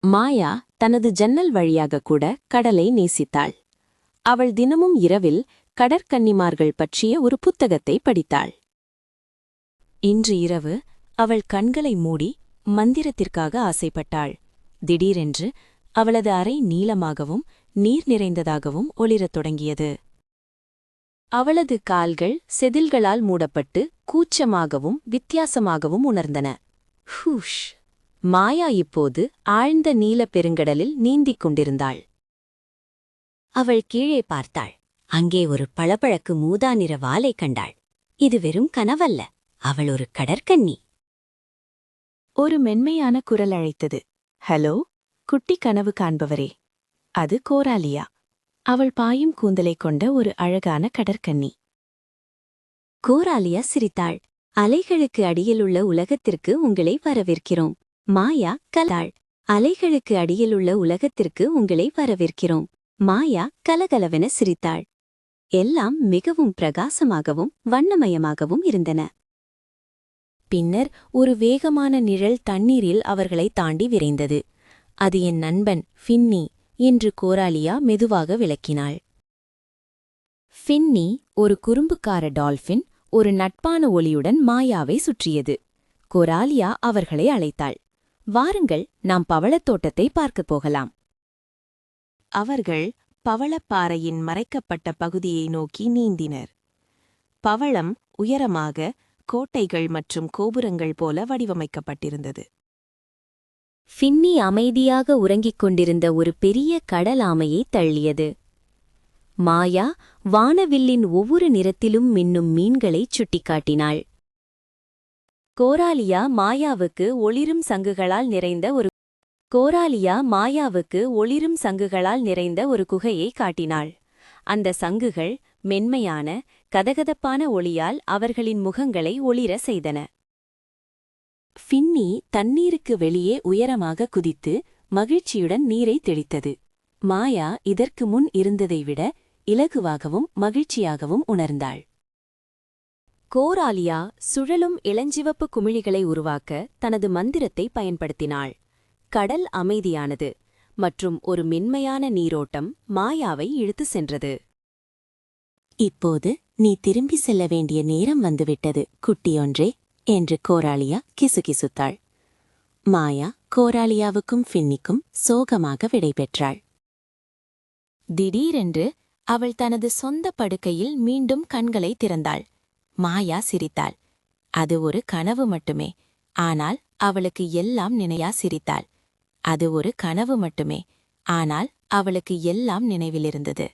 மாயா தனது ஜன்னல் வழியாக கூட கடலை நேசித்தாள். அவள் தினமும் இரவில் கடற்கன்னிமார்கள் பற்றிய ஒரு புத்தகத்தை படித்தாள். இன்று இரவு அவள் கண்களை மூடி மந்திரத்திற்காக ஆசைப்பட்டாள். திடீரென்று அவளது அறை நீலமாகவும் நீர் நிறைந்ததாகவும் ஒளிரத் தொடங்கியது. அவளது கால்கள் செதில்களால் மூடப்பட்டு கூச்சமாகவும் வித்தியாசமாகவும் உணர்ந்தன. ஹூஷ்! மாயா இப்போது ஆழ்ந்த நீலப் பெருங்கடலில் நீந்திக் கொண்டிருந்தாள். அவள் கீழே பார்த்தாள். அங்கே ஒரு பளபளக்கு மூதா நிற வாலை கண்டாள். இது வெறும் கனவல்ல, அவள் ஒரு கடற்கன்னி. ஒரு மென்மையான குரல் அழைத்தது. ஹலோ, குட்டி கனவு காண்பவரே. அது கோராலியா. அவள் பாயும் கூந்தலைக் கொண்ட ஒரு அழகான கடற்கன்னி. கோராலியா சிரித்தாள். அலைகளுக்கு அடியிலுள்ள உலகத்திற்கு உங்களை வரவேற்கிறோம். மாயா கலாள். அலைகளுக்கு அடியிலுள்ள உலகத்திற்கு உங்களை வரவேற்கிறோம். மாயா கலகலவென சிரித்தாள். எல்லாம் மிகவும் பிரகாசமாகவும் வண்ணமயமாகவும் இருந்தன. பின்னர் ஒரு வேகமான நிழல் தண்ணீரில் அவர்களை தாண்டி விரைந்தது. அது என் நண்பன் ஃபின்னி என்று கோராலியா மெதுவாக விளக்கினாள். ஃபின்னி ஒரு குறும்புக்கார டால்ஃபின் ஒரு நட்பான ஒலியுடன் மாயாவை சுற்றியது. கோராலியா அவர்களை அழைத்தாள். வாருங்கள், நாம் பவளத்தோட்டத்தை பார்க்கப் போகலாம். அவர்கள் பவளப்பாறையின் மறைக்கப்பட்ட பகுதியை நோக்கி நீந்தினர். பவளம் உயரமாக கோட்டைகள் மற்றும் கோபுரங்கள் போல வடிவமைக்கப்பட்டிருந்தது. ஃபின்னி அமைதியாக உறங்கிக் கொண்டிருந்த ஒரு பெரிய கடல் ஆமையை தள்ளியது. மாயா வானவில்லின் ஒவ்வொரு நிறத்திலும் மின்னும் மீன்களைச் சுட்டிக்காட்டினாள். கோராலியா மாயாவுக்கு ஒளிரும் சங்குகளால் நிறைந்த ஒரு குகையை காட்டினாள். அந்த சங்குகள் மென்மையான கதகதப்பான ஒளியால் அவர்களின் முகங்களை ஒளிர செய்தன. ஃபின்னி தண்ணீருக்கு வெளியே உயரமாக குதித்து மகிழ்ச்சியுடன் நீரை தெளித்தது. மாயா இதற்கு முன் இருந்ததை விட இலகுவாகவும் மகிழ்ச்சியாகவும் உணர்ந்தாள். கோராலியா சுழலும் இளஞ்சிவப்பு குமிழிகளை உருவாக்க தனது மந்திரத்தை பயன்படுத்தினாள். கடல் அமைதியானது மற்றும் ஒரு மென்மையான நீரோட்டம் மாயாவை இழுத்து சென்றது. இப்போது நீ திரும்பி செல்ல வேண்டிய நேரம் வந்துவிட்டது, குட்டியொன்றே என்று கோராலியா கிசுகிசுத்தாள். மாயா கோராலியாவுக்கும் ஃபின்னிக்கும் சோகமாக விடைபெற்றாள். திடீரென்று அவள் தனது சொந்த படுக்கையில் மீண்டும் கண்களை திறந்தாள். மாயா சிரித்தாள். அது ஒரு கனவு மட்டுமே, ஆனால் அவளுக்கு எல்லாம் சிரித்தாள். அது ஒரு கனவு மட்டுமே, ஆனால் அவளுக்கு எல்லாம் நினைவிலிருந்தது.